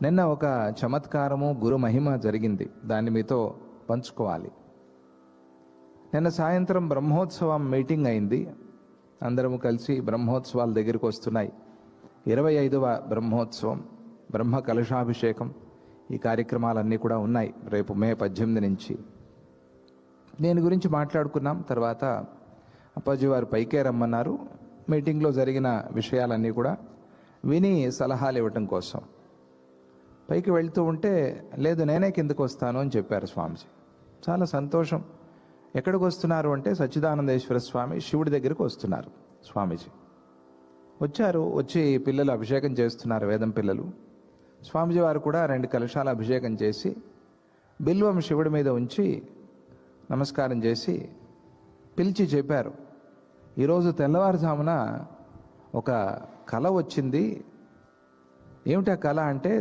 నిన్న ఒక చమత్కారము గురు మహిమ జరిగింది, దాన్ని మీతో పంచుకోవాలి. నిన్న సాయంత్రం బ్రహ్మోత్సవం మీటింగ్ అయింది. అందరము కలిసి బ్రహ్మోత్సవాల దగ్గరికి వస్తున్నాయి. 25వ బ్రహ్మోత్సవం, బ్రహ్మ కలశాభిషేకం, ఈ కార్యక్రమాలన్నీ కూడా ఉన్నాయి రేపు మే 18 నుంచి. దీని గురించి మాట్లాడుకున్నాం. తర్వాత అప్పాజీ వారు పైకే రమ్మన్నారు. మీటింగ్లో జరిగిన విషయాలన్నీ కూడా విని సలహాలు ఇవ్వటం కోసం పైకి వెళ్తూ ఉంటే, లేదు నేనే కిందకు వస్తాను అని చెప్పారు స్వామీజీ. చాలా సంతోషం. ఎక్కడికి వస్తున్నారు అంటే సచ్చిదానందేశ్వర స్వామి శివుడి దగ్గరికి వస్తున్నారు. స్వామీజీ వచ్చారు. వచ్చి పిల్లలు అభిషేకం చేస్తున్నారు, వేదం పిల్లలు. స్వామీజీ వారు కూడా 2 కలశాల అభిషేకం చేసి బిల్వం శివుడి మీద ఉంచి నమస్కారం చేసి పిలిచి చెప్పారు, ఈరోజు తెల్లవారుజామున ఒక కళ వచ్చింది. ఏమిటా కళ అంటే,